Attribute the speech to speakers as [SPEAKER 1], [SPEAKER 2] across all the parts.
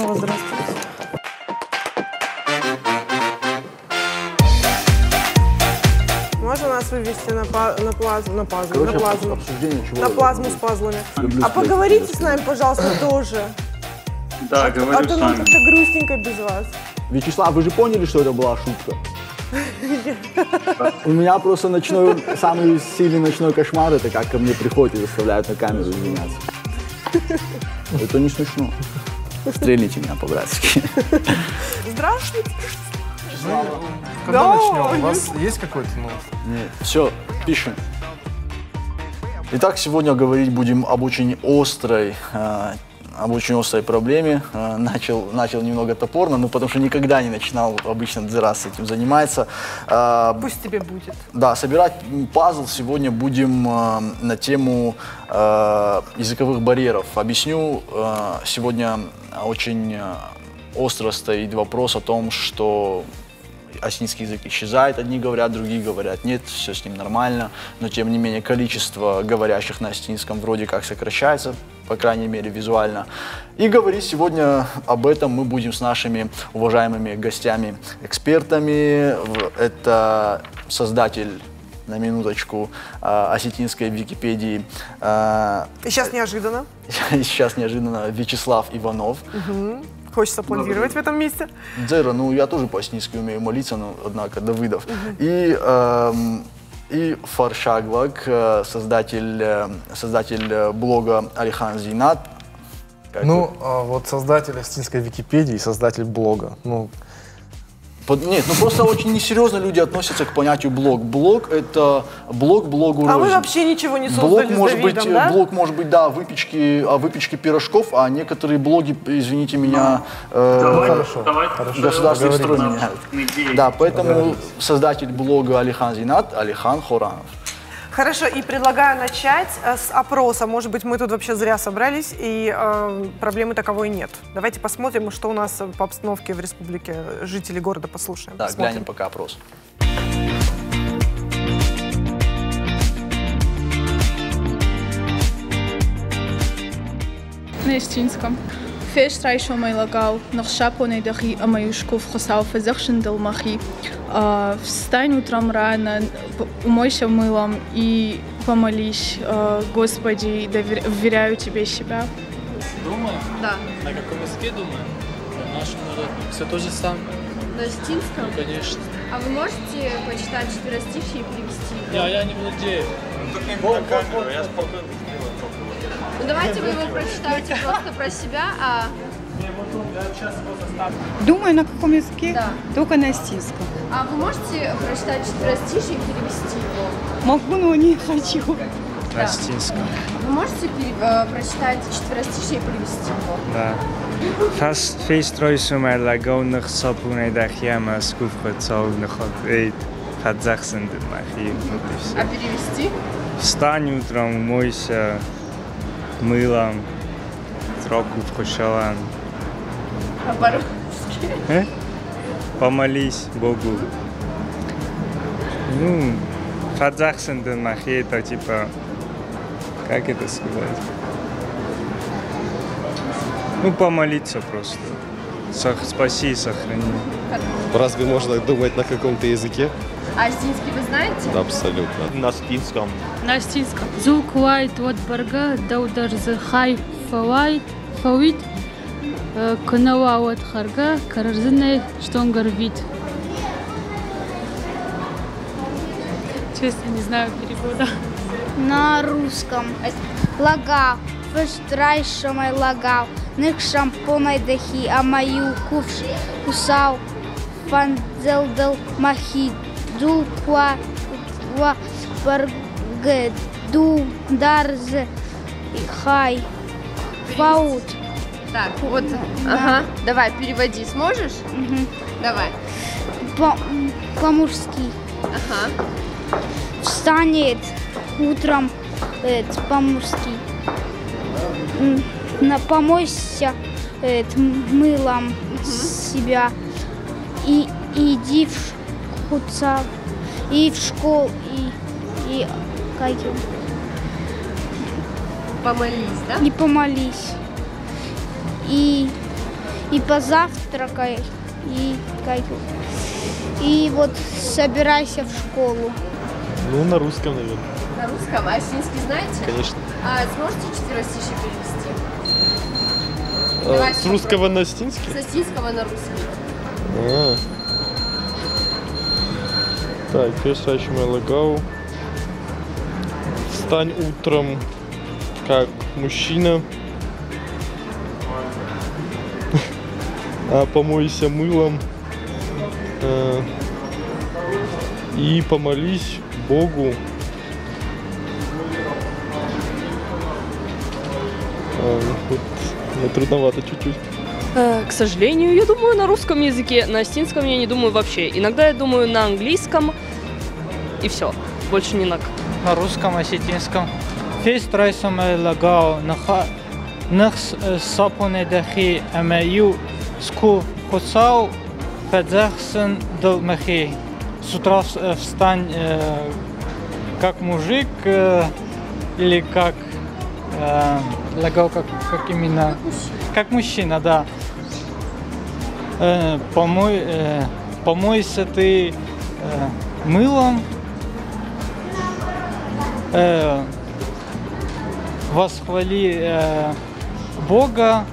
[SPEAKER 1] снова здравствуйте. Можно нас вывести на плазму с пазлами? А поговорите с нами, пожалуйста, тоже.
[SPEAKER 2] Да, говорю
[SPEAKER 1] а то нам как-то грустненько без вас.
[SPEAKER 3] Вячеслав, вы же поняли, что это была шутка? У меня просто самый сильный ночной кошмар, это как ко мне приходят и заставляют на камеру извиняться. Это не смешно. Стрельните меня по-братски.
[SPEAKER 1] Здравствуйте.
[SPEAKER 4] Когда начнем? У вас есть какой-то?
[SPEAKER 3] Нет. Все, пишем. Итак, сегодня говорить будем об очень острой проблеме. Начал немного топорно, но потому что никогда не начинал обычно Дзерас с этим занимается.
[SPEAKER 1] Пусть тебе будет.
[SPEAKER 3] Да, собирать пазл сегодня будем на тему языковых барьеров. Объясню, сегодня очень остро стоит вопрос о том, что осетинский язык исчезает, одни говорят, другие говорят нет, все с ним нормально, но тем не менее количество говорящих на осетинском вроде как сокращается, по крайней мере визуально. И говорить сегодня об этом мы будем с нашими уважаемыми гостями-экспертами. Это создатель, на минуточку, осетинской Википедии.
[SPEAKER 1] И сейчас неожиданно.
[SPEAKER 3] Сейчас неожиданно Вячеслав Иванов.
[SPEAKER 1] Угу. Хочется аплодировать в этом месте.
[SPEAKER 3] Дзера, ну я тоже по-осетински умею молиться, но однако Давыдов. И Фаршаглак, создатель блога Алихан Зинат.
[SPEAKER 4] Ну, вот создатель осетинской Википедии и создатель блога.
[SPEAKER 3] Нет, просто очень несерьезно люди относятся к понятию блог. Блог — это блогу рознь.
[SPEAKER 1] А мы вообще ничего не создали
[SPEAKER 3] блог может
[SPEAKER 1] с Давидом, да?
[SPEAKER 3] Блог может быть, да, выпечки пирожков, а некоторые блоги, извините меня, государственные строи меняют. Да, поэтому создатель блога Алихан Зинат, Алихан Хоранов.
[SPEAKER 1] Хорошо, и предлагаю начать с опроса. Может быть, мы тут вообще зря собрались, и проблемы таковой нет. Давайте посмотрим, что у нас по обстановке в республике, жители города послушаем.
[SPEAKER 3] Да, глянем пока опрос.
[SPEAKER 5] На осетинском. Феш трайшо майлагал, нахшапо найдахи амаюшков хасал фазахшин далмахи. Встань утром рано, умойся мылом и помолись, Господи, вверяю Тебе себя.
[SPEAKER 6] Думаю?
[SPEAKER 5] Да.
[SPEAKER 6] На каком языке думаю? На нашем народном. Все то же самое.
[SPEAKER 5] На осетинском?
[SPEAKER 6] Ну, конечно.
[SPEAKER 5] А вы можете почитать четверостишье и привести его?
[SPEAKER 6] Я не владею.
[SPEAKER 7] Только не на камеру, я спокойно сделаю.
[SPEAKER 5] Ну давайте вы его прочитаете просто про себя, а...
[SPEAKER 8] Думаю, на каком языке?
[SPEAKER 5] Да.
[SPEAKER 8] Только на осетинском.
[SPEAKER 5] А вы можете прочитать четверостишье и перевести его?
[SPEAKER 8] Могу, но не хочу.
[SPEAKER 6] На осетинском.
[SPEAKER 5] Вы можете прочитать четверостишье и перевести его?
[SPEAKER 6] Да. Фейстройсумай лагонных сапунай дахьяма скуфхацовных ответ хадзахсенден махи.
[SPEAKER 5] А перевести?
[SPEAKER 6] Встань утром, умойся мылом, троку в кошалан.
[SPEAKER 5] А по-русски?
[SPEAKER 6] Помолись Богу. Ну, хадзахсенден махи, это типа, как это сказать? Ну, помолиться просто. Спаси и сохрани.
[SPEAKER 7] Разве можно думать на каком-то языке?
[SPEAKER 5] А осетинский вы знаете?
[SPEAKER 7] Да, абсолютно. На осетинском.
[SPEAKER 9] На осетинском. Звук вайт вот барга, даудар за хай фавайт, фавит, канава вот харга, карарзинай штонгар вид. Честно, не знаю перевода.
[SPEAKER 10] На русском. Лагал. Фештрайшамай лагал. Ных шампонай дахи, а мою кувш кусал. Фанзелдел махи. Дуква барге. Ду дарз хай. Фаут.
[SPEAKER 5] Так, вот, ага, давай, переводи, сможешь?
[SPEAKER 10] Угу.
[SPEAKER 5] Давай.
[SPEAKER 10] По-мужски.
[SPEAKER 5] Ага.
[SPEAKER 10] Встанет утром по-мужски. Помойся мылом себя и иди в хуцал, и в школу, и как его?
[SPEAKER 5] Помолись, да?
[SPEAKER 10] И помолись. И и позавтракай, и вот собирайся в школу.
[SPEAKER 7] Ну, на русском, наверное.
[SPEAKER 5] На русском? А осетинский знаете?
[SPEAKER 7] Конечно.
[SPEAKER 5] А сможете четверостишие перевести?
[SPEAKER 7] С русского на осетинский?
[SPEAKER 5] С осетинского на русский.
[SPEAKER 7] Так, песня Мелагау. Встань утром, как мужчина. Помойся мылом. И помолись Богу. Трудновато чуть-чуть.
[SPEAKER 11] К сожалению, я думаю на русском языке, на осетинском я не думаю вообще. Иногда я думаю на английском, и все, больше ни на как.
[SPEAKER 12] На русском, осетинском. Фест райсом лагао нахс сапуне дахи амаю ску хуцау федзахсен долмахи. С утра встань как мужик или как лагао, как именно? Как мужчина, да. Помойся ты мылом, восхвали Бога.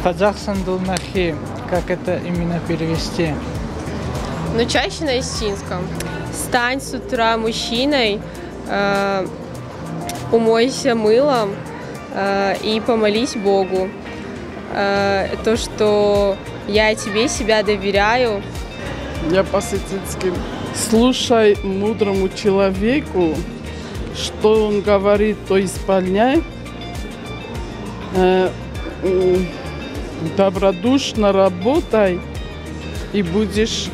[SPEAKER 12] Фадзахсандулмахи. Как это именно перевести?
[SPEAKER 13] Ну, чаще на осетинском. Стань с утра мужчиной, умойся мылом и помолись Богу. То, что я тебе себя доверяю.
[SPEAKER 14] Я по-осетински. Слушай мудрому человеку, что он говорит, то исполняй. Добродушно работай и будешь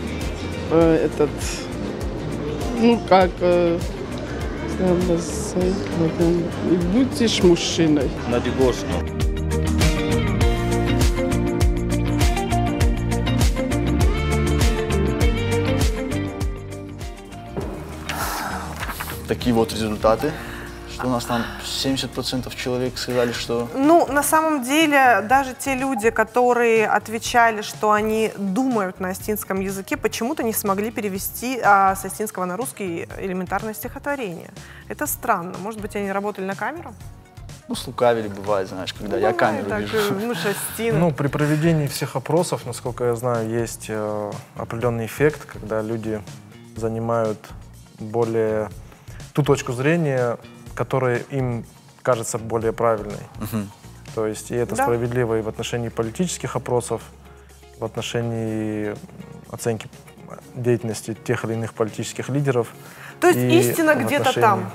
[SPEAKER 14] и будешь мужчиной.
[SPEAKER 7] Надежно.
[SPEAKER 3] Такие вот результаты. Что у нас там 70% человек сказали, что...
[SPEAKER 1] Ну, на самом деле, даже те люди, которые отвечали, что они думают на осетинском языке, почему-то не смогли перевести с осетинского на русский элементарное стихотворение. Это странно. Может быть, они работали на камеру?
[SPEAKER 3] Ну, слукавили, бывает, знаешь, когда я камеру вижу.
[SPEAKER 4] Ну, при проведении всех опросов, насколько я знаю, есть определенный эффект, когда люди занимают более ту точку зрения, которая им кажется более правильной. То есть, и это справедливо и в отношении политических опросов, в отношении оценки деятельности тех или иных политических лидеров.
[SPEAKER 1] То есть истина где-то там.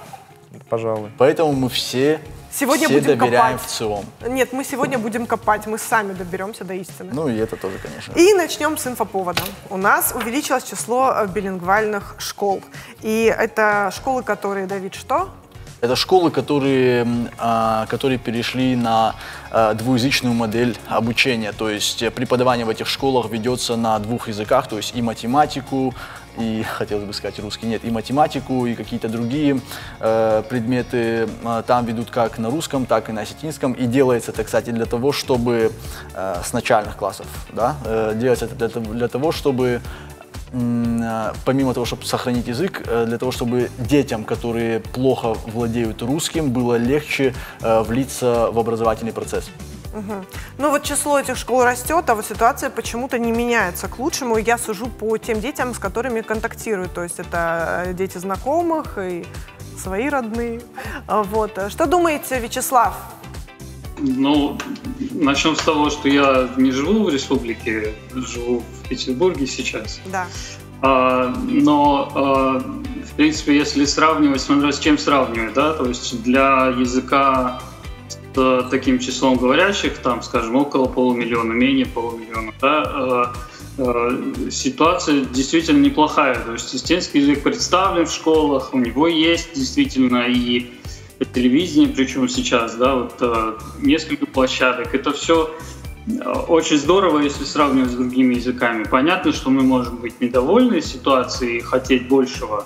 [SPEAKER 4] Пожалуй.
[SPEAKER 3] Поэтому мы все доверяем в ЦИОМ.
[SPEAKER 1] Нет, мы сегодня будем копать, мы сами доберемся до истины.
[SPEAKER 3] Ну и это тоже, конечно.
[SPEAKER 1] И начнем с инфоповода. У нас увеличилось число билингвальных школ. И это школы, которые, Давид, что?
[SPEAKER 3] Это школы, которые перешли на двуязычную модель обучения. То есть преподавание в этих школах ведется на двух языках, то есть и математику, и, хотелось бы сказать, русский, нет, и математику, и какие-то другие предметы там ведут как на русском, так и на осетинском. И делается это, кстати, для того, чтобы с начальных классов, да, делается это для того, чтобы помимо того, чтобы сохранить язык, для того, чтобы детям, которые плохо владеют русским, было легче влиться в образовательный процесс.
[SPEAKER 1] Ну вот число этих школ растет, а вот ситуация почему-то не меняется к лучшему. Я сужу по тем детям, с которыми контактирую. То есть это дети знакомых и свои родные. Вот. Что думаете, Вячеслав?
[SPEAKER 2] Ну, начнем с того, что я не живу в республике, живу в Петербурге сейчас.
[SPEAKER 1] Да.
[SPEAKER 2] Но, в принципе, если сравнивать, смотря с чем сравнивать, да, то есть для языка с таким числом говорящих, там, скажем, около полумиллиона, менее полумиллиона, да, ситуация действительно неплохая. То есть осетинский язык представлен в школах, у него есть действительно и телевидение, причем сейчас, да, вот несколько площадок. Это все очень здорово, если сравнивать с другими языками. Понятно, что мы можем быть недовольны ситуацией и хотеть большего.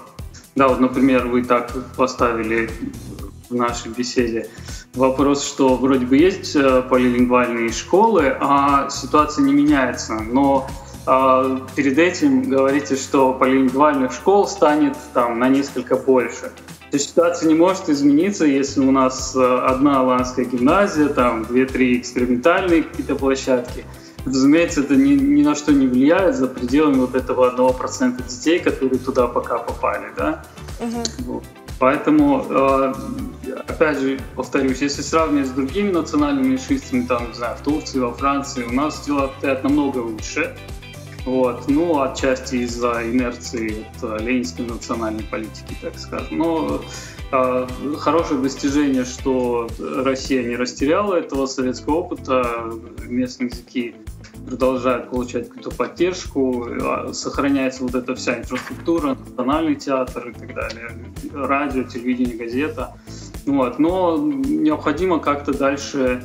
[SPEAKER 2] Да, вот, например, вы так поставили в нашей беседе. Вопрос, что вроде бы есть полилингвальные школы, а ситуация не меняется. Но перед этим говорите, что полилингвальных школ станет там на несколько больше. То есть ситуация не может измениться, если у нас одна аланская гимназия, там 2-3 экспериментальные какие-то площадки. Разумеется, это ни на что не влияет за пределами вот этого 1% детей, которые туда пока попали, да? Вот. Поэтому, опять же, повторюсь, если сравнивать с другими национальными меньшинствами, там, не знаю, в Турции, во Франции, у нас дела обстоят намного лучше. Вот. Ну, отчасти из-за инерции ленинской национальной политики, так скажем. Но хорошее достижение, что Россия не растеряла этого советского опыта, местные языки продолжают получать какую-то поддержку, сохраняется вот эта вся инфраструктура, национальный театр и так далее, радио, телевидение, газета. Вот. Но необходимо как-то дальше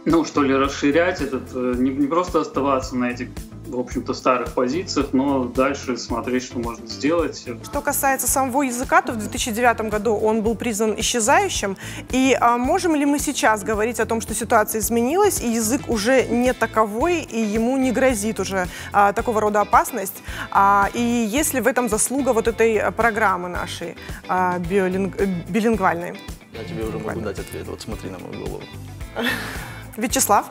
[SPEAKER 2] расширять этот, не просто оставаться на этих, в общем-то, старых позициях, но дальше смотреть, что можно сделать.
[SPEAKER 1] Что касается самого языка, то в 2009 году он был признан исчезающим. И можем ли мы сейчас говорить о том, что ситуация изменилась, и язык уже не таковой, и ему не грозит уже такого рода опасность? И есть ли в этом заслуга вот этой программы нашей билингвальной?
[SPEAKER 3] Я тебе уже могу дать ответ. Вот смотри на мою голову.
[SPEAKER 1] Вячеслав?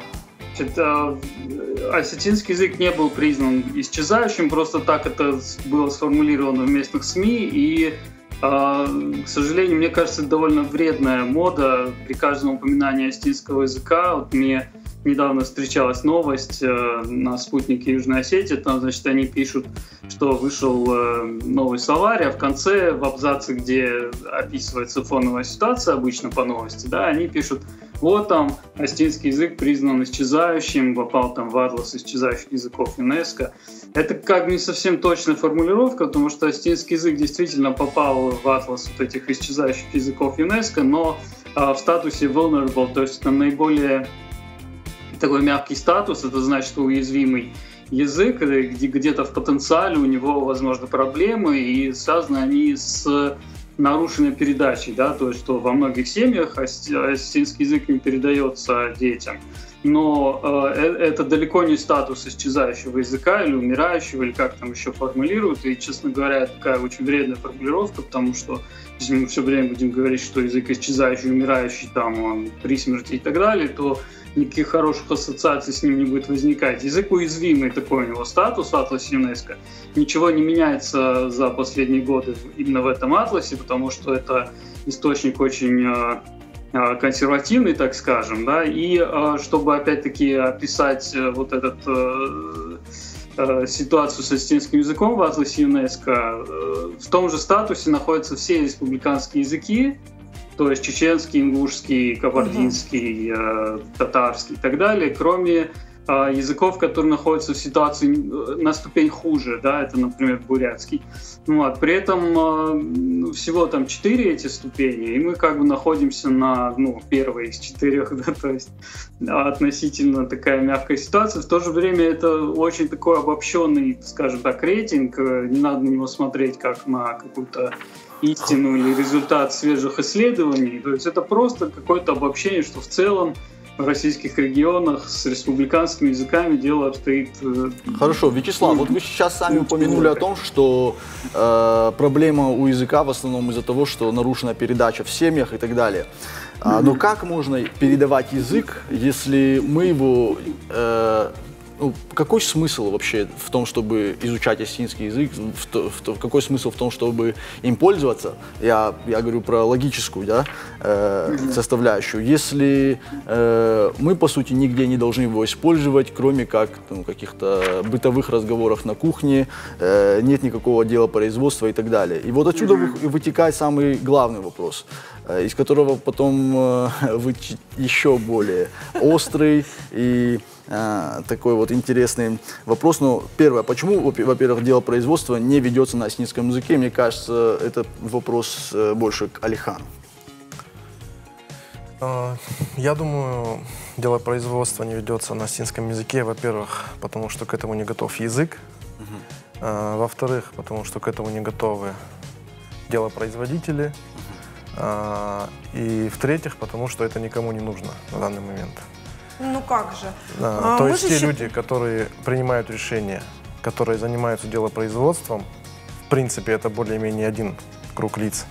[SPEAKER 2] Осетинский язык не был признан исчезающим, просто так это было сформулировано в местных СМИ, и, к сожалению, мне кажется, это довольно вредная мода при каждом упоминании осетинского языка. Вот мне недавно встречалась новость на спутнике Южной Осетии, там, значит, они пишут, что вышел новый словарь, а в конце, в абзаце, где описывается фоновая ситуация обычно по новости, да, они пишут: вот там осетинский язык признан исчезающим, попал там в атлас исчезающих языков ЮНЕСКО. Это как бы не совсем точная формулировка, потому что осетинский язык действительно попал в атлас вот этих исчезающих языков ЮНЕСКО, но в статусе vulnerable, то есть это наиболее такой мягкий статус, это значит, что уязвимый язык, где-то в потенциале у него, возможно, проблемы, и связаны они с нарушенной передачей, да, то есть что во многих семьях осетинский язык не передается детям. Но это далеко не статус исчезающего языка или умирающего, или как там еще формулируют. И, честно говоря, это такая очень вредная формулировка, потому что если мы все время будем говорить, что язык исчезающий, умирающий, там, он при смерти и так далее, то никаких хороших ассоциаций с ним не будет возникать. Язык уязвимый, такой у него статус в атласе ЮНЕСКО. Ничего не меняется за последние годы именно в этом атласе, потому что это источник очень консервативный, так скажем, да, и чтобы опять-таки описать вот эту ситуацию с осетинским языком в атласе ЮНЕСКО, в том же статусе находятся все республиканские языки, то есть чеченский, ингушский, кабардинский, татарский и так далее, кроме языков, которые находятся в ситуации на ступень хуже, да, это, например, бурятский. Вот. При этом всего там 4 эти ступени, и мы как бы находимся на первой из 4, да, то есть относительно такая мягкая ситуация. В то же время это очень такой обобщенный, скажем так, рейтинг, не надо на него смотреть как на какую-то истину или результат свежих исследований, то есть это просто какое-то обобщение, что в целом в российских регионах с республиканскими языками дело обстоит...
[SPEAKER 3] Хорошо, Вячеслав, вот вы сейчас сами упомянули о том, что проблема у языка в основном из-за того, что нарушена передача в семьях и так далее. Но как можно передавать язык, если мы его... какой смысл вообще в том, чтобы изучать осетинский язык? Какой смысл в том, чтобы им пользоваться? Я говорю про логическую, да, составляющую. Если мы, по сути, нигде не должны его использовать, кроме как каких-то бытовых разговоров на кухне, нет никакого дела производства и так далее. И вот отсюда вытекает самый главный вопрос, из которого потом вытечет еще более острый и такой вот интересный вопрос. Но первое, почему, во-первых, дело производства не ведется на осетинском языке? Мне кажется, это вопрос больше к Алихану.
[SPEAKER 4] Я думаю, дело производства не ведется на осетинском языке, во-первых, потому что к этому не готов язык, во-вторых, потому что к этому не готовы делопроизводители. И в-третьих, потому что это никому не нужно на данный момент.
[SPEAKER 1] Ну как же?
[SPEAKER 4] То есть те люди, которые принимают решения, которые занимаются делопроизводством, в принципе, это более-менее один круг лиц.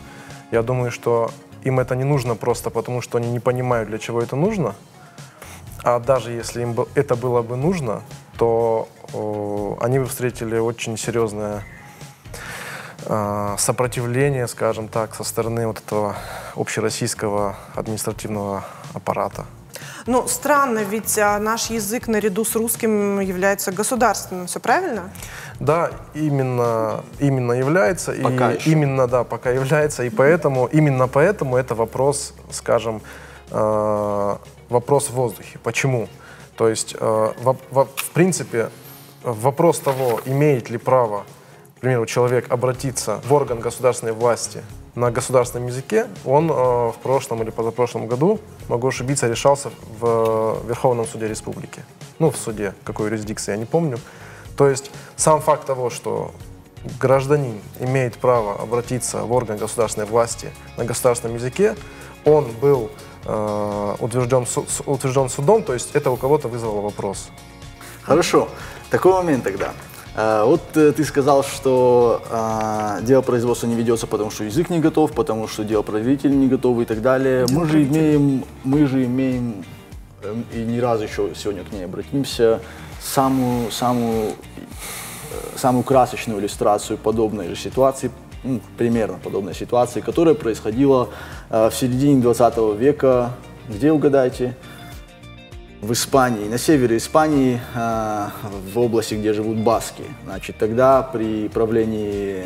[SPEAKER 4] Я думаю, что им это не нужно просто потому, что они не понимают, для чего это нужно. А даже если им это было бы нужно, то они бы встретили очень серьезное сопротивление, скажем так, со стороны вот этого общероссийского административного аппарата.
[SPEAKER 1] Ну, странно, ведь наш язык наряду с русским является государственным, все правильно?
[SPEAKER 4] Да, именно является.
[SPEAKER 3] Пока
[SPEAKER 4] и
[SPEAKER 3] еще.
[SPEAKER 4] Именно, да, пока является. И именно поэтому это вопрос, скажем, вопрос в воздухе. Почему? То есть, в принципе, вопрос того, имеет ли право, к примеру, человек обратиться в орган государственной власти на государственном языке, он в прошлом или позапрошлом году, могу ошибиться, решался в Верховном суде республики. Ну, в суде, какой юрисдикции, я не помню. То есть сам факт того, что гражданин имеет право обратиться в орган государственной власти на государственном языке, он был утвержден судом, то есть это у кого-то вызвало вопрос.
[SPEAKER 3] Хорошо, такой момент тогда. Вот ты сказал, что делопроизводство не ведется, потому что язык не готов, потому что делопроизводители не готовы и так далее. Мы же имеем, и ни разу еще сегодня к ней обратимся, самую красочную иллюстрацию подобной же ситуации, примерно подобной ситуации, которая происходила в середине 20 века. Где, угадайте? В Испании, на севере Испании, в области, где живут баски. Значит, тогда при правлении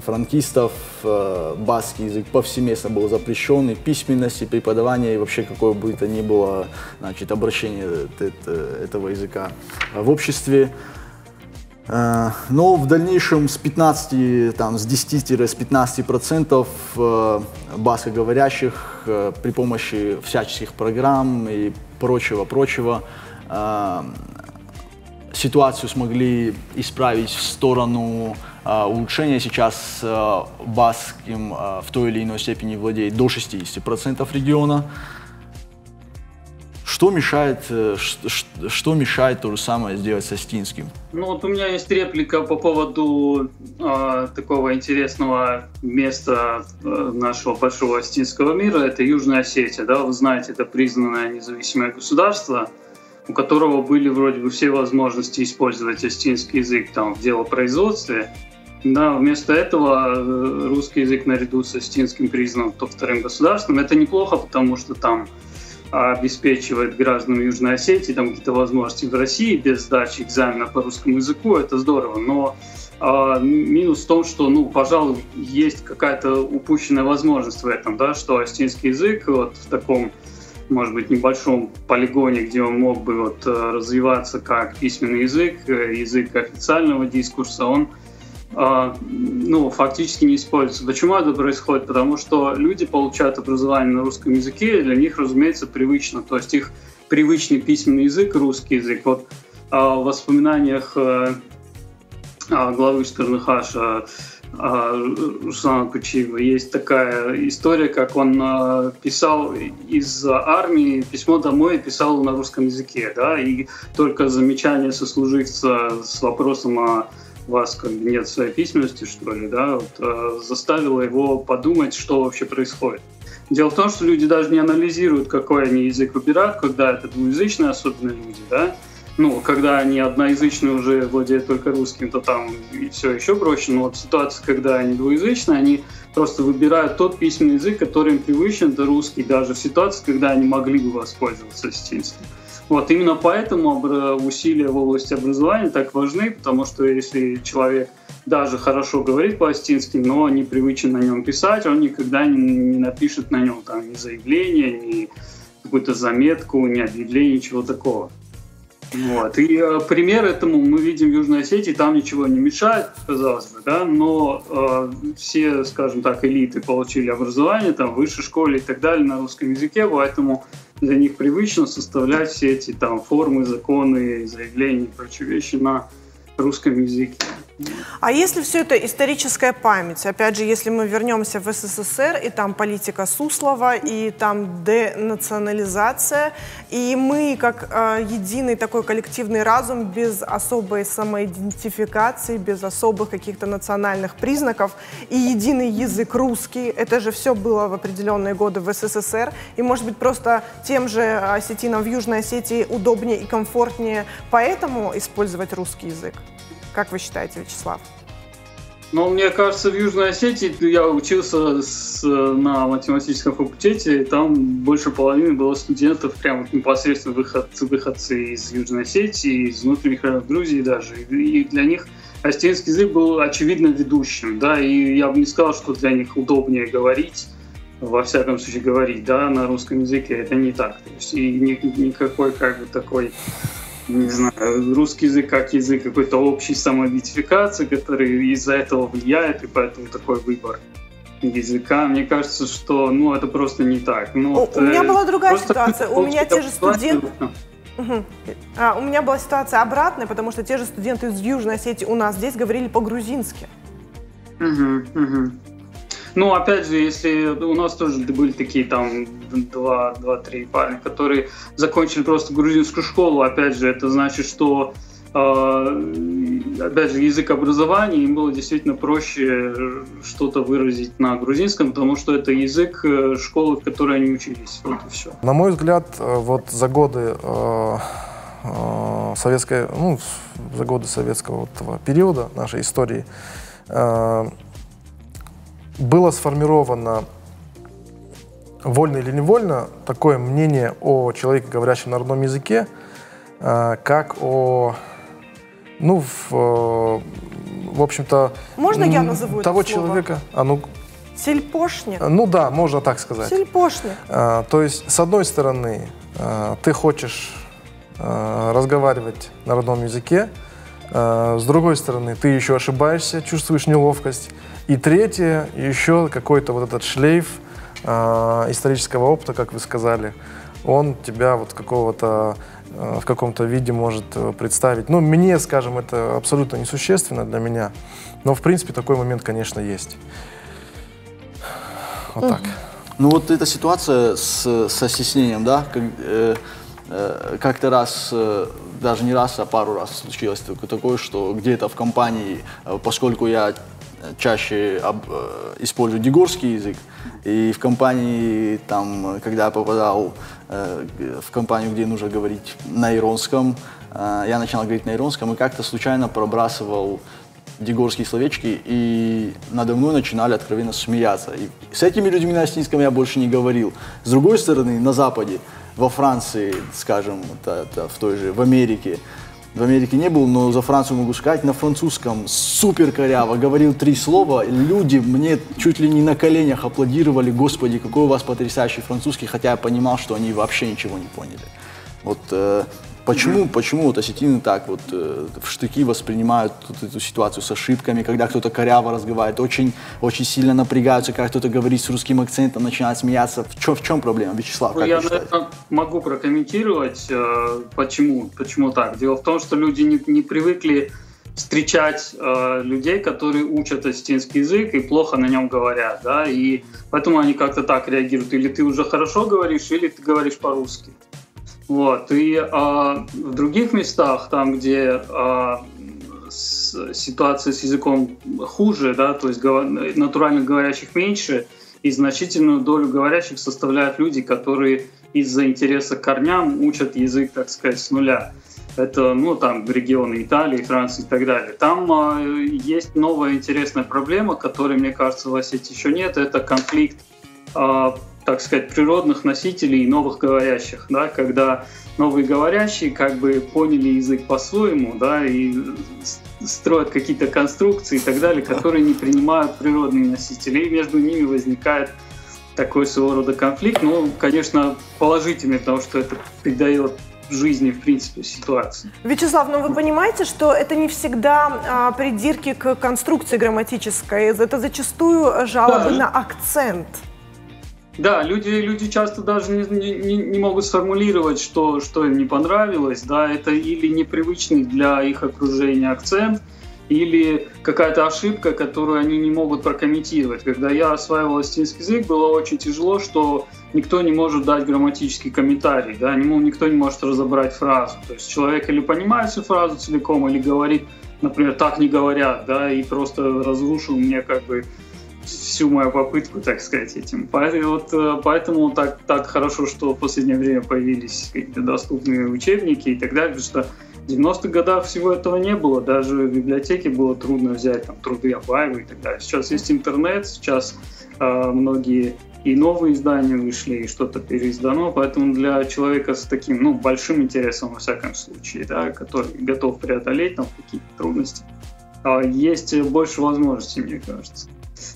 [SPEAKER 3] франкистов баскский язык повсеместно был запрещен, и письменность, и преподавание, и вообще какое бы то ни было, значит, обращение этого языка в обществе. Но в дальнейшем с 10-15% баскоговорящих при помощи всяческих программ и прочего ситуацию смогли исправить в сторону улучшения. Сейчас баскским в той или иной степени владеет до 60% региона. Что мешает то же самое сделать с астинским?
[SPEAKER 2] Ну вот у меня есть реплика по поводу такого интересного места нашего большого астинского мира. Это Южная Осетия. Да? Вы знаете, это признанное независимое государство, у которого были вроде бы все возможности использовать астинский язык там, в делопроизводстве. Да, вместо этого русский язык наряду с астинским признан вторым государством. Это неплохо, потому что там обеспечивает гражданам Южной Осетии там какие-то возможности в России без сдачи экзамена по русскому языку, это здорово. Но минус в том, что, пожалуй, есть какая-то упущенная возможность в этом, да, что астинский язык вот в таком, может быть, небольшом полигоне, где он мог бы вот развиваться как письменный язык, язык официального дискурса, он фактически не используется. Почему это происходит? Потому что люди получают образование на русском языке, и для них, разумеется, привычно. То есть их привычный письменный язык, русский язык. Вот в воспоминаниях главы Штернхаша Руслана Кучиева есть такая история, как он писал из армии письмо домой, писал на русском языке, да, и только замечание сослуживца с вопросом о вас как бы нет своей письменности, что ли, да, вот, заставило его подумать, что вообще происходит. Дело в том, что люди даже не анализируют, какой они язык выбирают, когда это двуязычные, особенно люди, да. Когда они одноязычные уже владеют только русским, то там и все еще проще. Но вот ситуация, когда они двуязычные, они просто выбирают тот письменный язык, который им привычен, это русский, даже в ситуации, когда они могли бы воспользоваться астинским. Вот именно поэтому усилия в области образования так важны, потому что если человек даже хорошо говорит по-астински, но не привычен на нем писать, он никогда не напишет на нем там ни заявление, ни какую-то заметку, ни объявление, ничего такого. Вот. И пример этому мы видим в Южной Осетии, там ничего не мешает, казалось бы, да, но все, скажем так, элиты получили образование там, в высшей школе и так далее на русском языке, поэтому для них привычно составлять все эти там формы, законы, заявления и прочие вещи на русском языке.
[SPEAKER 1] А если все это историческая память, опять же, если мы вернемся в СССР, и там политика Суслова, и там денационализация, и мы, как единый такой коллективный разум, без особой самоидентификации, без особых каких-то национальных признаков, и единый язык русский, это же все было в определенные годы в СССР, и, может быть, просто тем же осетинам в Южной Осетии удобнее и комфортнее поэтому использовать русский язык? Как вы считаете, Вячеслав?
[SPEAKER 2] Ну, мне кажется, в Южной Осетии я учился на математическом факультете, и там больше половины было студентов, прям непосредственно выходцы из Южной Осетии, из внутренних районов Грузии даже. И для них осетинский язык был очевидно ведущим, да, и я бы не сказал, что для них удобнее говорить, во всяком случае говорить, да, на русском языке, это не так. То есть и никакой как бы такой... не знаю, русский язык как язык какой-то общей самоидентификации, который из-за этого влияет, и поэтому такой выбор языка. Мне кажется, что это просто не так.
[SPEAKER 1] У меня была другая ситуация. У меня те же студенты... У меня была ситуация обратная, потому что те же студенты из Южной Осетии у нас здесь говорили по-грузински.
[SPEAKER 2] Ну, опять же, если у нас тоже были такие там 2-3 парня, которые закончили просто грузинскую школу, опять же, это значит, что опять же, язык образования, им было действительно проще что-то выразить на грузинском, потому что это язык школы, в которой они учились. Вот и все.
[SPEAKER 4] На мой взгляд, вот за годы за годы советского периода нашей истории было сформировано, вольно или невольно, такое мнение о человеке, говорящем на родном языке, как о, в общем-то,
[SPEAKER 1] можно я назову
[SPEAKER 4] того
[SPEAKER 1] это слово?
[SPEAKER 4] Человека.
[SPEAKER 1] Сельпошник.
[SPEAKER 4] Ну да, можно так сказать.
[SPEAKER 1] Сельпошник.
[SPEAKER 4] То есть, с одной стороны, ты хочешь разговаривать на родном языке, с другой стороны, ты еще ошибаешься, чувствуешь неловкость. И третье, еще какой-то вот этот шлейф исторического опыта, как вы сказали, он тебя вот в каком-то виде может представить. Мне, скажем, это абсолютно несущественно для меня, но, в принципе, такой момент, конечно, есть. Вот так.
[SPEAKER 3] Вот эта ситуация со стеснением, да, как-то раз, даже не раз, а пару раз случилось такое, что где-то в компании, поскольку я чаще использую дегорский язык, и в компании, там, когда я попадал в компанию, где нужно говорить на иронском, я начинал говорить на иронском и как-то случайно пробрасывал дегорские словечки, и надо мной начинали откровенно смеяться. И с этими людьми на осетинском я больше не говорил. С другой стороны, на Западе, во Франции, скажем, в Америке не был, но за Францию могу сказать, на французском супер коряво, говорил 3 слова, люди мне чуть ли не на коленях аплодировали: «Господи, какой у вас потрясающий французский», хотя я понимал, что они вообще ничего не поняли. Вот почему вот осетины так вот в штыки воспринимают эту ситуацию с ошибками, когда кто-то коряво разговаривает, очень сильно напрягаются, когда кто-то говорит с русским акцентом, начинает смеяться. В чем проблема, Вячеслав? Как
[SPEAKER 2] я, наверное, могу прокомментировать, почему так. Дело в том, что люди не привыкли встречать людей, которые учат осетинский язык и плохо на нем говорят, да, и поэтому они как-то так реагируют. Или ты уже хорошо говоришь, или ты говоришь по-русски. Вот. И в других местах, там, где ситуация с языком хуже, да, то есть натурально говорящих меньше, и значительную долю говорящих составляют люди, которые из-за интереса к корням учат язык, так сказать, с нуля. Это, там, регионы Италии, Франции и так далее. Там есть новая интересная проблема, которой, мне кажется, в Осетии еще нет. Это конфликт, так сказать, природных носителей и новых говорящих, да, когда новые говорящие как бы поняли язык по-своему, да, и строят какие-то конструкции и так далее, которые не принимают природные носители, и между ними возникает такой своего рода конфликт, конечно, положительный, потому что это придает жизни, в принципе, ситуации.
[SPEAKER 1] Вячеслав, вы понимаете, что это не всегда придирки к конструкции грамматической, это зачастую жалобы на акцент.
[SPEAKER 2] Да, люди часто даже не могут сформулировать, что им не понравилось. Да, это или непривычный для их окружения акцент, или какая-то ошибка, которую они не могут прокомментировать. Когда я осваивал астинский язык, было очень тяжело, что никто не может дать грамматический комментарий, да, никто не может разобрать фразу. То есть человек или понимает всю фразу целиком, или говорит, например, так не говорят, да, и просто разрушил мне как бы всю мою попытку, так сказать, этим. Поэтому так хорошо, что в последнее время появились какие-то доступные учебники и так далее, потому что в 90-х годах всего этого не было. Даже в библиотеке было трудно взять там, труды Абаева и так далее. Сейчас есть интернет, сейчас многие и новые издания вышли, и что-то переиздано. Поэтому для человека с таким большим интересом, во всяком случае, да, который готов преодолеть там, какие-то трудности, есть больше возможностей, мне кажется.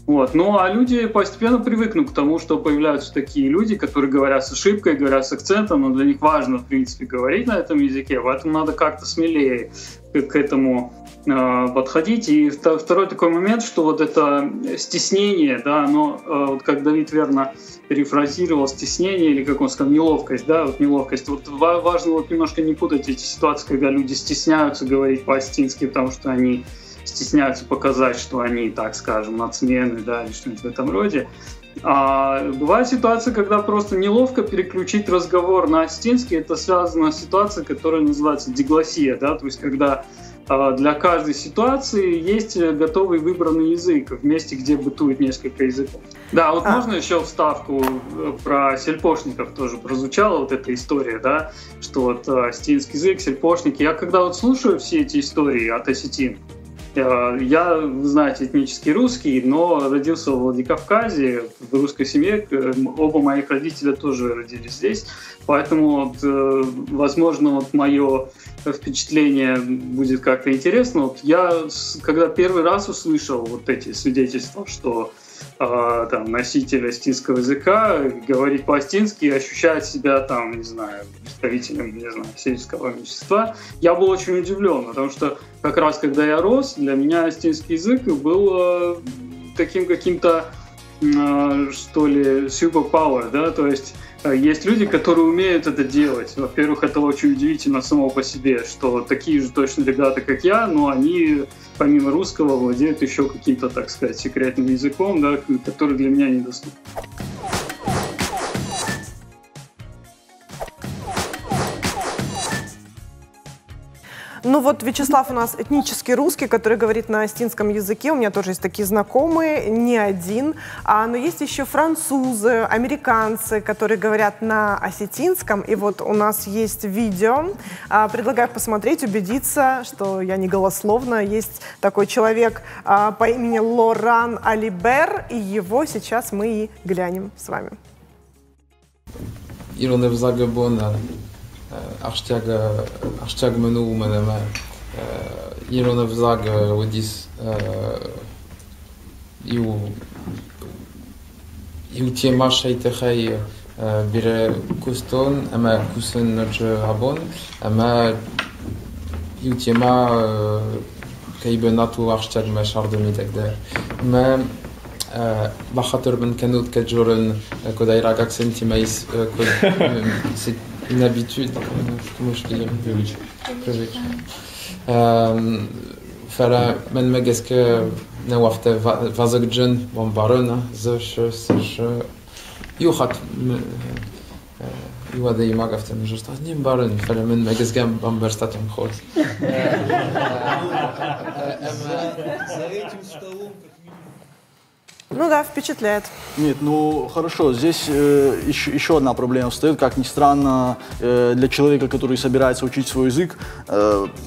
[SPEAKER 2] Ну а люди постепенно привыкнут к тому, что появляются такие люди, которые говорят с ошибкой, говорят с акцентом, но для них важно, в принципе, говорить на этом языке, поэтому надо как-то смелее к этому подходить. И второй такой момент, что вот это стеснение, да, оно, вот как Давид верно перефразировал, стеснение, или, как он сказал, неловкость, да, вот неловкость. Вот важно вот немножко не путать эти ситуации, когда люди стесняются говорить по-астински, потому что они стесняются показать, что они, так скажем, нацмены, да, или что-нибудь в этом роде. А бывает ситуация, когда просто неловко переключить разговор на астинский. Это связано с ситуацией, которая называется диглоссия, да, то есть когда для каждой ситуации есть готовый выбранный язык в месте, где бытует несколько языков. Да, вот можно еще вставку про сельпошников тоже прозвучала вот эта история, да, что вот астинский язык, сельпошники. Я когда вот слушаю все эти истории от осетин, я, вы знаете, этнически русский, но родился в Владикавказе, в русской семье. Оба моих родителя тоже родились здесь. Поэтому, возможно, мое впечатление будет как-то интересно. Вот я, когда первый раз услышал вот эти свидетельства, что там, носитель астинского языка говорит по-астински и ощущает себя там, не знаю, представителем, не знаю, сельского меньшинства, я был очень удивлен, потому что как раз когда я рос, для меня астинский язык был таким каким-то, что ли, superpower, да, то есть есть люди, которые умеют это делать. Во-первых, это очень удивительно само по себе, что такие же точно ребята, как я, но они помимо русского владеют еще каким-то, так сказать, секретным языком, да, который для меня недоступен.
[SPEAKER 1] Ну вот Вячеслав у нас этнический русский, который говорит на астинском языке. У меня тоже есть такие знакомые, не один. Но есть еще французы, американцы, которые говорят на осетинском. И вот у нас есть видео. Предлагаю посмотреть, убедиться, что я не голословна. Есть такой человек по имени Лоран Алибер, и его сейчас мы и глянем с вами.
[SPEAKER 15] Arstiag menu madame Iron Vzag Odis iu tiema shaitechai bire kuston ama kusen notre rabon ama iu tiema kaibenatu arstiag ma chardonnay de ma بخاطر من كانوا كجورن كدا يراقك سنتيمايس c'est une habitude, comment je dis, privilege. Fala man magaske na wafte vazagjen bombarona ze yuchat يوادي ما قفت من جرت نيم بارن فلا من magaske bombarstatum khod.
[SPEAKER 1] Ну да, впечатляет.
[SPEAKER 3] Нет, ну хорошо, здесь еще одна проблема встает. Как ни странно, для человека, который собирается учить свой язык,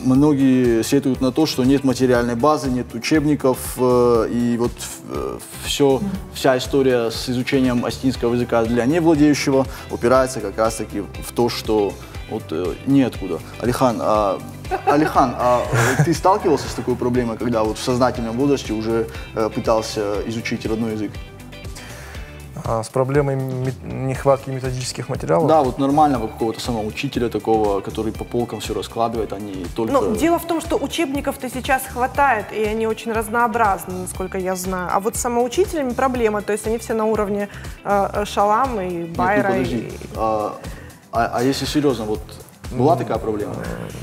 [SPEAKER 3] многие сетуют на то, что нет материальной базы, нет учебников, и вот вся история с изучением астинского языка для невладеющего упирается как раз-таки в то, что вот неоткуда. Алихан, ты сталкивался с такой проблемой, когда вот в сознательном возрасте уже пытался изучить родной язык?
[SPEAKER 4] с проблемой нехватки методических материалов?
[SPEAKER 3] Да, вот нормального какого-то самого учителя такого, который по полкам все раскладывает, а не только...
[SPEAKER 1] Но дело в том, что учебников-то сейчас хватает, и они очень разнообразны, насколько я знаю. А вот с самоучителями проблема, то есть они все на уровне Шалам и Байра.
[SPEAKER 3] Нет, ну, подожди. А если серьезно, вот была такая проблема?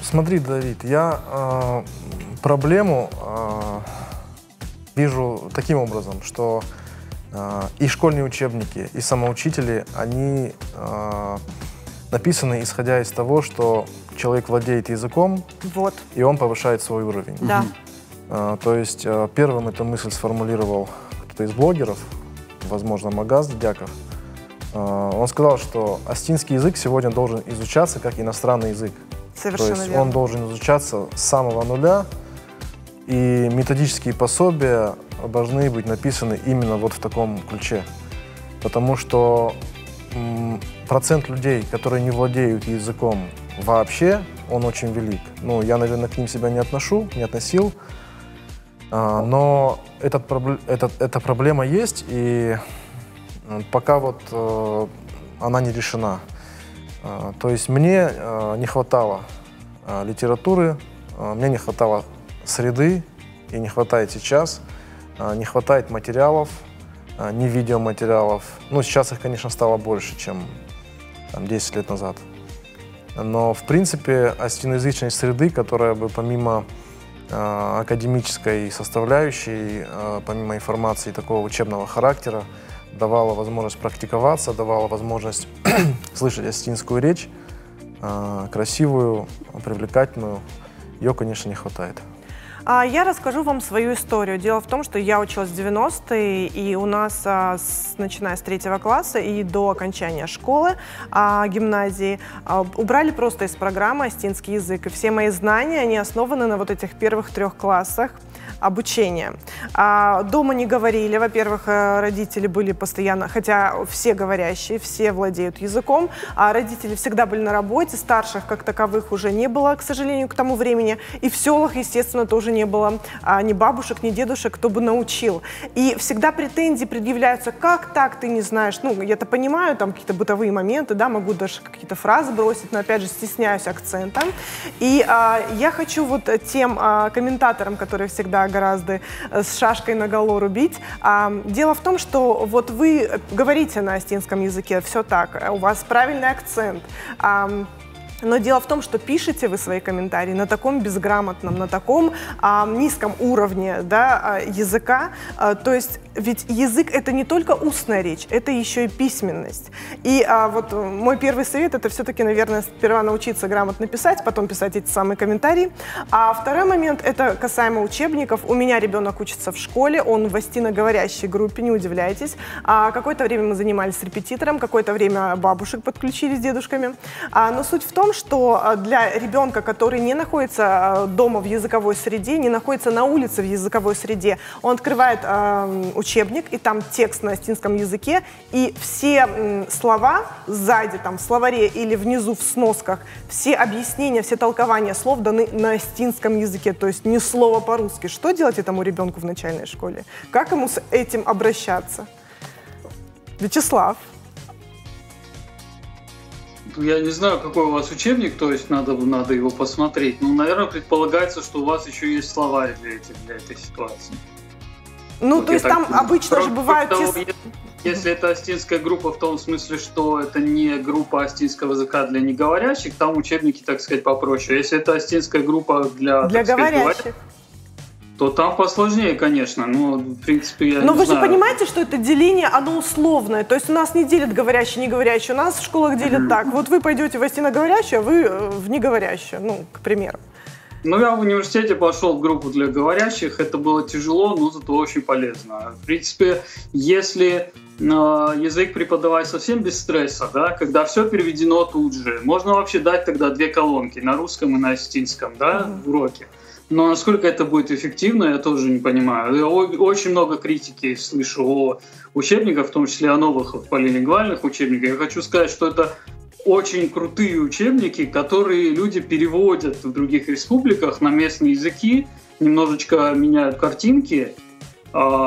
[SPEAKER 4] Смотри, Давид, я проблему вижу таким образом, что и школьные учебники, и самоучители, они написаны исходя из того, что человек владеет языком,
[SPEAKER 1] вот,
[SPEAKER 4] и он повышает свой уровень.
[SPEAKER 1] Да.
[SPEAKER 4] То есть первым эту мысль сформулировал кто-то из блогеров, возможно, Магаз Дяков. Он сказал, что астинский язык сегодня должен изучаться как иностранный язык.
[SPEAKER 1] Совершенно
[SPEAKER 4] То есть
[SPEAKER 1] верно.
[SPEAKER 4] он должен изучаться с самого нуля, и методические пособия должны быть написаны именно вот в таком ключе. Потому что процент людей, которые не владеют языком вообще, он очень велик. Ну, я, наверное, к ним себя не относил, но эта проблема есть, и пока вот она не решена. То есть мне не хватало литературы, мне не хватало среды, и не хватает сейчас, не хватает материалов, ни видеоматериалов. Ну, сейчас их, конечно, стало больше, чем там, 10 лет назад. Но, в принципе, астиноязычной среды, которая бы помимо академической составляющей, помимо информации такого учебного характера, давала возможность практиковаться, давала возможность слышать астинскую речь, красивую, привлекательную, ее, конечно, не хватает.
[SPEAKER 1] Я расскажу вам свою историю. Дело в том, что я училась в 90-е, и у нас, начиная с 3 класса и до окончания школы, гимназии, убрали просто из программы астинский язык. И все мои знания, они основаны на вот этих первых 3 классах обучения. Дома не говорили. Во-первых, родители были постоянно, хотя все говорящие, все владеют языком, а родители всегда были на работе, старших как таковых уже не было, к сожалению, к тому времени. И в селах, естественно, тоже не было ни бабушек, ни дедушек, кто бы научил. И всегда претензии предъявляются: как так, ты не знаешь? Ну, я-то понимаю, там какие-то бытовые моменты, да, могу даже какие-то фразы бросить, но, опять же, стесняюсь акцента. И я хочу вот тем комментаторам, которые всегда гораздо с шашкой наголо рубить. Дело в том, что вот вы говорите на астинском языке, все так, у вас правильный акцент. Но дело в том, что пишете вы свои комментарии на таком безграмотном, на таком низком уровне, да, языка. То есть ведь язык — это не только устная речь, это еще и письменность. И вот мой первый совет — это все-таки, наверное, сперва научиться грамотно писать, потом писать эти самые комментарии. А второй момент — это касаемо учебников. У меня ребенок учится в школе, он в астиноговорящей группе, не удивляйтесь. Какое-то время мы занимались с репетитором, какое-то время бабушек подключили с дедушками. Но суть в том, что для ребенка, который не находится дома в языковой среде, не находится на улице в языковой среде, он открывает учебник, и там текст на астинском языке, и все слова сзади, там в словаре или внизу в сносках, все объяснения, все толкования слов даны на астинском языке, то есть ни слова по-русски. Что делать этому ребенку в начальной школе? Как ему с этим обращаться? Вячеслав.
[SPEAKER 2] Я не знаю, какой у вас учебник, то есть надо его посмотреть. Но, наверное, предполагается, что у вас еще есть словарь для этой ситуации.
[SPEAKER 1] Ну,
[SPEAKER 2] вот
[SPEAKER 1] то есть там обычно же бывают...
[SPEAKER 2] Если это астинская группа в том смысле, что это не группа астинского языка для неговорящих, там учебники, так сказать, попроще. Если это астинская группа для
[SPEAKER 1] говорящих,
[SPEAKER 2] то там посложнее, конечно, но, в принципе, я не знаю.
[SPEAKER 1] Но вы же понимаете, что это деление, оно условное, то есть у нас не делят говорящие, неговорящие, у нас в школах делят так, вот вы пойдете в астиноговорящую, а вы в неговорящую, ну, к примеру.
[SPEAKER 2] Ну, я в университете пошел в группу для говорящих, это было тяжело, но зато очень полезно. В принципе, если язык преподавать совсем без стресса, да, когда все переведено тут же, можно вообще дать тогда 2 колонки на русском и на астинском, да, в уроке. Но насколько это будет эффективно, я тоже не понимаю. Я очень много критики слышу о учебниках, в том числе о новых полилингвальных учебниках. Я хочу сказать, что это очень крутые учебники, которые люди переводят в других республиках на местные языки, немножечко меняют картинки,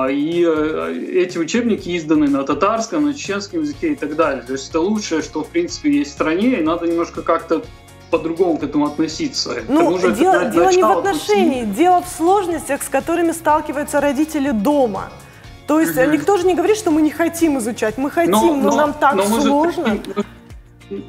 [SPEAKER 2] И эти учебники изданы на татарском, на чеченском языке и так далее. То есть это лучшее, что в принципе есть в стране, и надо немножко как-то по-другому к этому относиться.
[SPEAKER 1] Ну, дело не в отношении, дело в сложностях, с которыми сталкиваются родители дома. То есть никто же не говорит, что мы не хотим изучать. Мы хотим, но нам так сложно.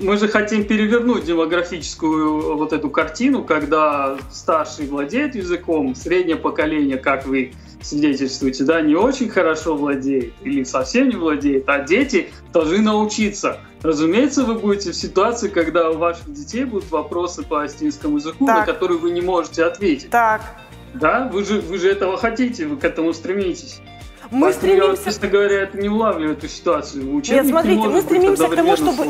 [SPEAKER 2] Мы же хотим перевернуть демографическую вот эту картину, когда старший владеет языком, среднее поколение, как вы свидетельствуете, да, не очень хорошо владеет или совсем не владеет, а дети должны научиться. Разумеется, вы будете в ситуации, когда у ваших детей будут вопросы по астинскому языку, на которые вы не можете ответить.
[SPEAKER 1] Так.
[SPEAKER 2] Да, вы же этого хотите, вы к этому стремитесь.
[SPEAKER 1] Мы стремимся...
[SPEAKER 2] Я, честно говоря, это не улавливаю эту ситуацию.
[SPEAKER 1] Нет, смотрите, мы стремимся к тому, чтобы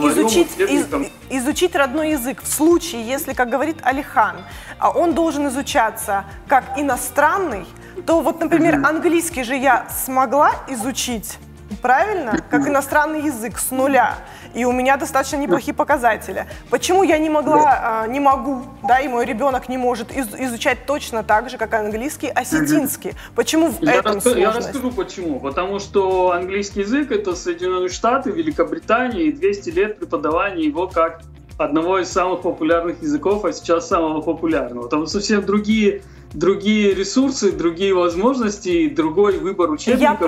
[SPEAKER 1] изучить родной язык. В случае, если, как говорит Алихан, он должен изучаться как иностранный, то вот, например, английский же я смогла изучить, правильно? Как иностранный язык с нуля. И у меня достаточно неплохие показатели. Почему я не могу, да, и мой ребенок не может изучать точно так же, как английский, осетинский? Почему в этом сложность?
[SPEAKER 2] Я расскажу почему. Потому что английский язык — это Соединенные Штаты, Великобритания, и 200 лет преподавания его как одного из самых популярных языков, а сейчас самого популярного. Там совсем другие ресурсы, другие возможности, другой выбор учебников.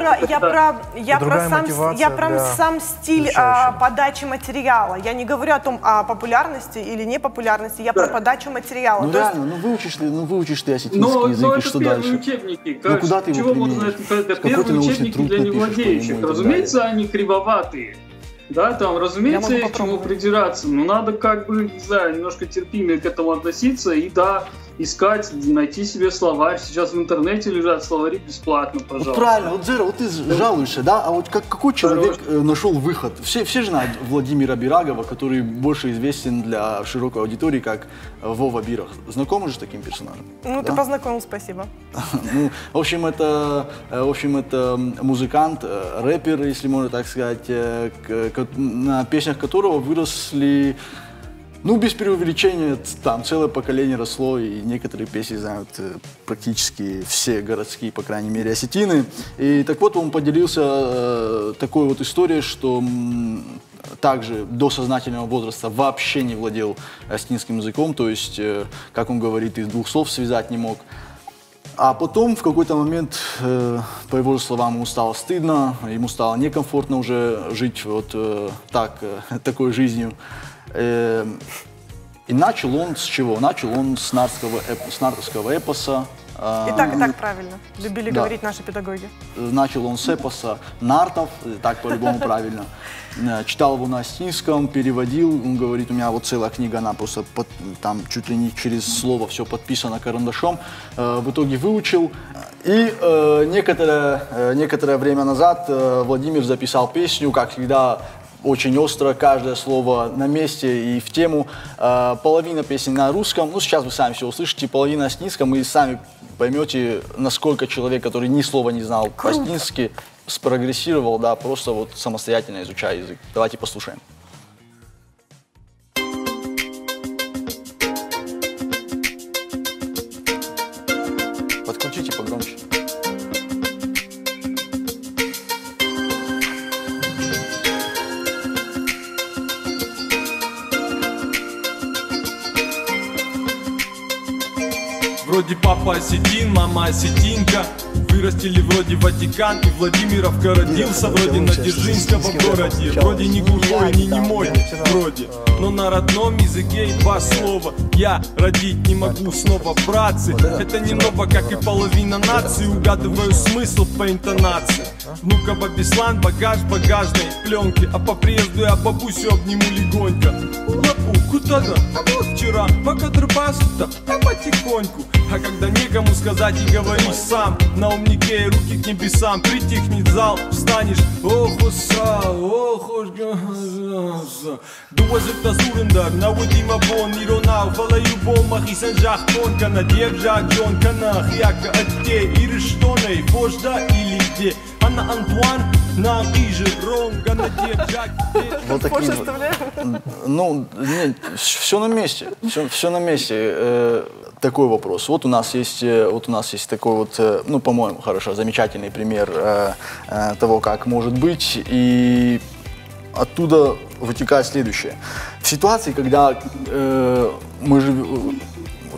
[SPEAKER 1] Я про сам стиль подачи материала. Я не говорю о том, о популярности или непопулярности, я про подачу материала.
[SPEAKER 3] Ну реально, выучишь ты осетинский язык, и что дальше?
[SPEAKER 2] Учебники.
[SPEAKER 3] Ну куда ты его применишь?
[SPEAKER 2] Это первые учебники для невладеющих. Разумеется, они кривоватые. Да, там, разумеется, есть к чему придираться, но надо как бы, не знаю, немножко терпимее к этому относиться и, да, искать, найти себе словарь. Сейчас в интернете лежат словари бесплатно, пожалуйста.
[SPEAKER 3] Вот правильно, вот, Зера, вот ты жалуешься, да, а вот какой человек нашел выход? Все знают Владимира Бирагова, который больше известен для широкой аудитории, как Вова Бирах. Знакомы же с таким персонажем?
[SPEAKER 1] Ну, ты познакомил, спасибо.
[SPEAKER 3] Ну, в общем, это музыкант, рэпер, если можно так сказать, на песнях которого выросли, ну, без преувеличения, там целое поколение росло, и некоторые песни знают практически все городские, по крайней мере, осетины. И так вот, он поделился такой вот историей, что также до сознательного возраста вообще не владел осетинским языком, то есть, как он говорит, из двух слов связать не мог. А потом в какой-то момент, по его же словам, ему стало стыдно, ему стало некомфортно уже жить вот такой жизнью. И начал он с чего? Начал он с нартовского эпоса.
[SPEAKER 1] И так правильно, любили говорить наши педагоги.
[SPEAKER 3] Начал он с эпоса нартов, так по-любому правильно. Читал его на осетинском, переводил, он говорит, у меня вот целая книга, она просто там чуть ли не через слово все подписано карандашом. В итоге выучил. И некоторое время назад Владимир записал песню, как всегда, очень остро, каждое слово на месте и в тему. Половина песни на русском, ну сейчас вы сами все услышите, половина на осетинском, и сами поймете, насколько человек, который ни слова не знал по-осетински, спрогрессировал, да, просто вот самостоятельно изучая язык. Давайте послушаем. Подключите погромче.
[SPEAKER 16] Вроде папа осетин, мама осетинка. Вырастили вроде Ватикан, и Владимировка родился вроде на Дзержинского городе. Вроде не глухой, не немой, вроде, но на родном языке и два слова. Я родить не могу снова, братцы. Это не ново, как и половина нации. Угадываю смысл по интонации. Внука Беслан, багаж багажной пленки. А по приезду я бабусю обниму легонько. Лапу, куда-то, а вот вчера, пока дрыбасу-то, а потихоньку. А когда некому сказать и говоришь сам, на умнике руки к небесам, притихнет зал, встанешь. Ох, уса, ох, уж газа. Дуазык-то сурындар, на удима бон, иронау, фалаю бон, махисан жах тонка, надев жах джон, канах, яка отте, ирыштоней, фожда или где. Анна Антуан, на гиже, ронга, надев жах,
[SPEAKER 3] вот такие вот. Ну, нет, все на месте, все на месте. такой вопрос. Вот у нас есть такой вот, ну, по-моему, хорошо, замечательный пример того, как может быть, и оттуда вытекает следующее. В ситуации, когда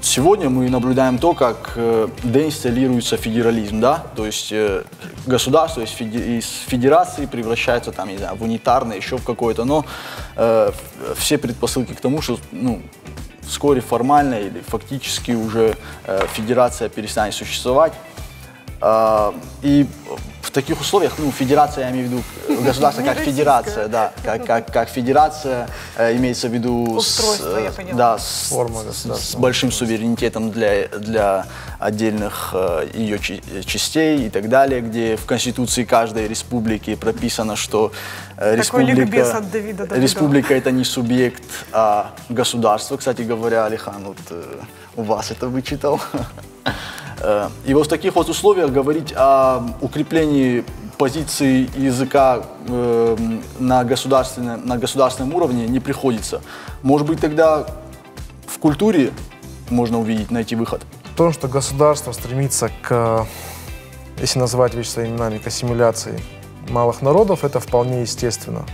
[SPEAKER 3] сегодня мы наблюдаем то, как деинсталируется федерализм, да, то есть государство из федерации превращается там, не знаю, в унитарное, еще в какое-то, но все предпосылки к тому, что, ну, вскоре формально или фактически уже федерация перестанет существовать. И в таких условиях, ну, федерация, я имею в виду государство как федерация, да, как федерация, имеется в виду с большим суверенитетом для отдельных ее частей и так далее, где в Конституции каждой республики прописано, что республика это не субъект, а государство. Кстати говоря, Алихан, вот у вас это вычитал. И вот в таких вот условиях говорить о укреплении позиции языка на государственном уровне не приходится. Может быть, тогда в культуре можно увидеть, найти выход?
[SPEAKER 4] То, что государство стремится к, если называть вещи своими именами, к ассимиляции малых народов, это вполне естественно.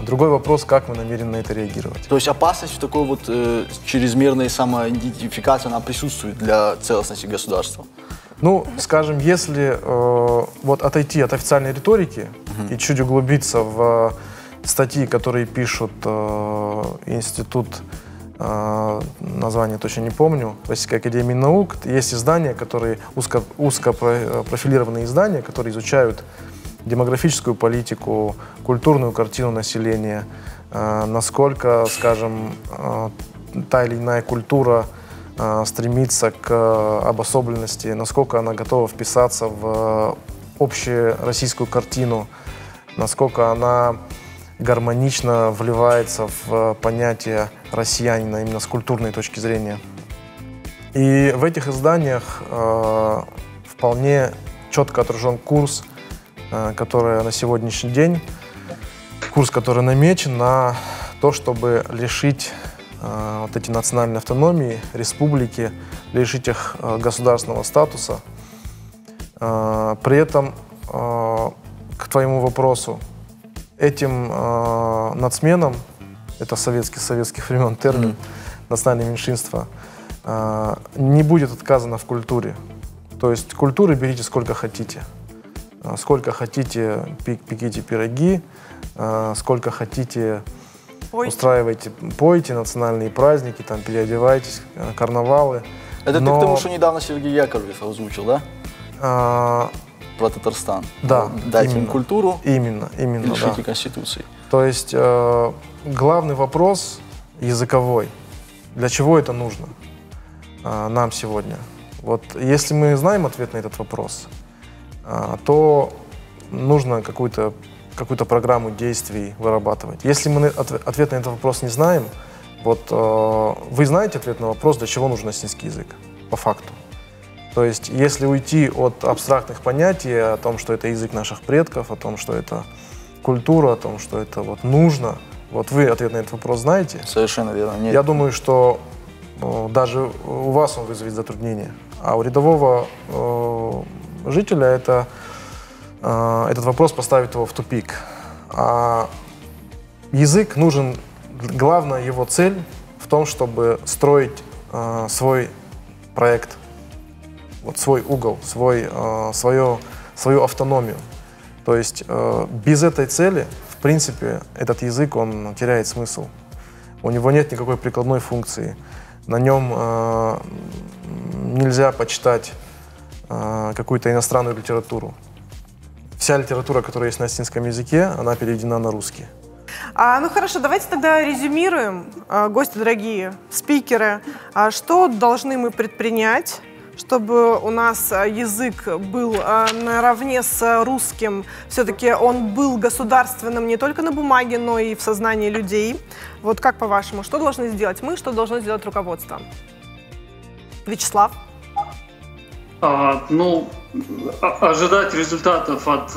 [SPEAKER 4] Другой вопрос, как мы намерены на это реагировать.
[SPEAKER 3] То есть опасность в такой вот чрезмерной самоидентификации, она присутствует для целостности государства?
[SPEAKER 4] Ну, скажем, если вот отойти от официальной риторики и чуть углубиться в статьи, которые пишут институт, название точно не помню, Российской академии наук, есть издания, которые узко профилированные издания, которые изучают демографическую политику, культурную картину населения, насколько, скажем, та или иная культура стремится к обособленности, насколько она готова вписаться в общую российскую картину, насколько она гармонично вливается в понятие россиянина именно с культурной точки зрения. И в этих изданиях вполне четко отражен курс, который на сегодняшний день, курс, который намечен на то, чтобы лишить вот эти национальные автономии, республики, лишить их государственного статуса. При этом, к твоему вопросу, этим нацменам, это советских времен термин, национальное меньшинство, не будет отказано в культуре. То есть культуры берите сколько хотите. Сколько хотите, пеките пироги, сколько хотите, устраивайте, пойте национальные праздники, там, переодевайтесь, карнавалы.
[SPEAKER 3] Это ты к тому, что недавно Сергей Яковлев озвучил, да? Про Татарстан.
[SPEAKER 4] Да.
[SPEAKER 3] Дайте им культуру,
[SPEAKER 4] именно,
[SPEAKER 3] лишите
[SPEAKER 4] да.
[SPEAKER 3] Конституции.
[SPEAKER 4] То есть главный вопрос языковой. Для чего это нужно нам сегодня? Вот если мы знаем ответ на этот вопрос, то нужно какую-то программу действий вырабатывать. Если мы ответ на этот вопрос не знаем, вот вы знаете ответ на вопрос, для чего нужен осетинский язык, по факту. То есть если уйти от абстрактных понятий о том, что это язык наших предков, о том, что это культура, о том, что это вот нужно, вот вы ответ на этот вопрос знаете?
[SPEAKER 3] Совершенно верно. Нет.
[SPEAKER 4] Я думаю, что даже у вас он вызовет затруднения, а у рядового жителя этот вопрос поставит его в тупик. А язык нужен, главная его цель в том, чтобы строить свой проект, вот свой угол, свою автономию. То есть без этой цели, в принципе, этот язык, он теряет смысл. У него нет никакой прикладной функции. На нем нельзя почитать какую-то иностранную литературу. Вся литература, которая есть на осетинском языке, она переведена на русский.
[SPEAKER 1] Ну хорошо, давайте тогда резюмируем, гости дорогие, спикеры, что должны мы предпринять, чтобы у нас язык был наравне с русским, все-таки он был государственным не только на бумаге, но и в сознании людей. Вот как по-вашему, что должны сделать мы, что должно сделать руководство? Вячеслав?
[SPEAKER 2] Ожидать результатов от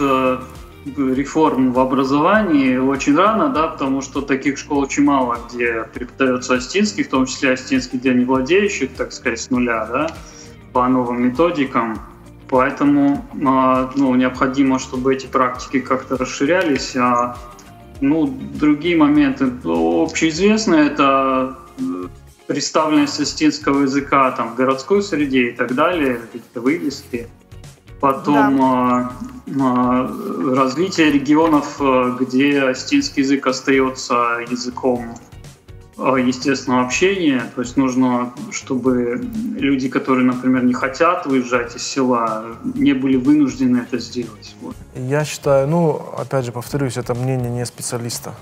[SPEAKER 2] реформ в образовании очень рано, да, потому что таких школ очень мало, где преподается астинский, в том числе астинский для невладеющих, так сказать, с нуля, да, по новым методикам. Поэтому необходимо, чтобы эти практики как-то расширялись. Другие моменты общеизвестные — это представленность астинского языка там, в городской среде и так далее, какие-то вывески. Потом развитие регионов, где астинский язык остается языком естественного общения. То есть нужно, чтобы люди, которые, например, не хотят выезжать из села, не были вынуждены это сделать. Вот.
[SPEAKER 4] Я считаю, опять же повторюсь, это мнение не специалиста,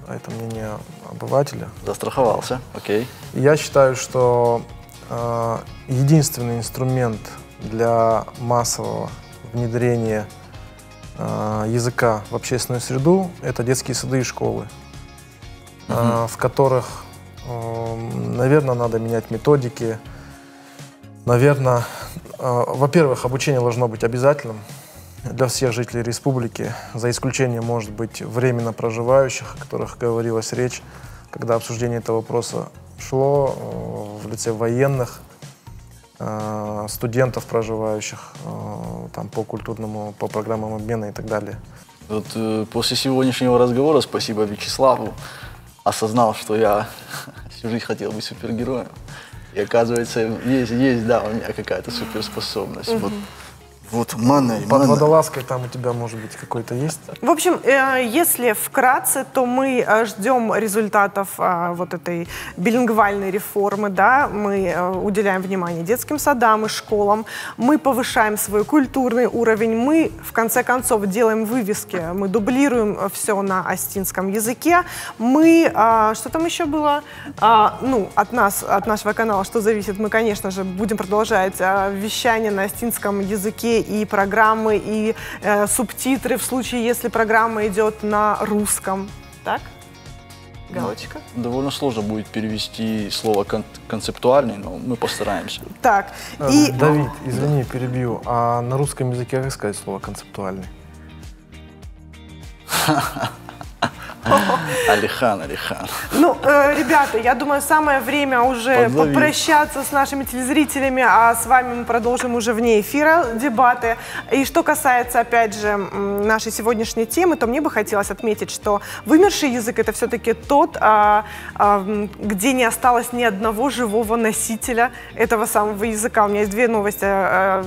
[SPEAKER 4] а это мнение обывателя.
[SPEAKER 3] Застраховался, окей.
[SPEAKER 4] Я считаю, что единственный инструмент для массового внедрения языка в общественную среду — это детские сады и школы, в которых, наверное, надо менять методики. Наверное, во-первых, обучение должно быть обязательным для всех жителей республики, за исключением, может быть, временно проживающих, о которых говорилась речь, когда обсуждение этого вопроса шло в лице военных, студентов, проживающих там, по программам обмена и так далее.
[SPEAKER 3] Вот после сегодняшнего разговора, спасибо Вячеславу, осознал, что я всю жизнь хотел быть супергероем. И оказывается, есть, да, у меня какая-то суперспособность. Вот манна.
[SPEAKER 4] Под водолазкой там у тебя, может быть, какой-то есть?
[SPEAKER 1] В общем, если вкратце, то мы ждем результатов вот этой билингвальной реформы, да, мы уделяем внимание детским садам и школам, мы повышаем свой культурный уровень, мы, в конце концов, делаем вывески, мы дублируем все на астинском языке, мы, что там еще было, от нас, от нашего канала, что зависит, мы, конечно же, будем продолжать вещание на астинском языке, и программы, и субтитры в случае, если программа идет на русском. Так? Галочка?
[SPEAKER 3] Довольно сложно будет перевести слово концептуальный, но мы постараемся.
[SPEAKER 1] Так.
[SPEAKER 4] Давид, извини, перебью. А на русском языке как сказать слово концептуальный?
[SPEAKER 3] Алихан.
[SPEAKER 1] Ребята, я думаю, самое время уже попрощаться с нашими телезрителями, а с вами мы продолжим уже вне эфира дебаты. И что касается, опять же, нашей сегодняшней темы, то мне бы хотелось отметить, что вымерший язык — это все-таки тот, где не осталось ни одного живого носителя этого самого языка. У меня есть две новости.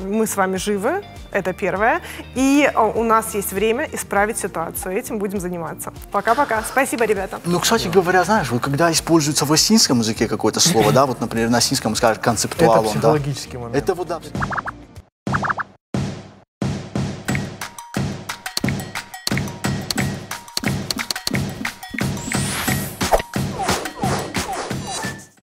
[SPEAKER 1] Мы с вами живы. Это первое. И у нас есть время исправить ситуацию. Этим будем заниматься. Пока-пока. Спасибо, ребята.
[SPEAKER 3] Кстати говоря, знаешь, вот когда используется в астинском языке какое-то слово, да, вот, например, на астинском скажут концептуал.
[SPEAKER 4] Это психологический момент.
[SPEAKER 3] Это вот, да.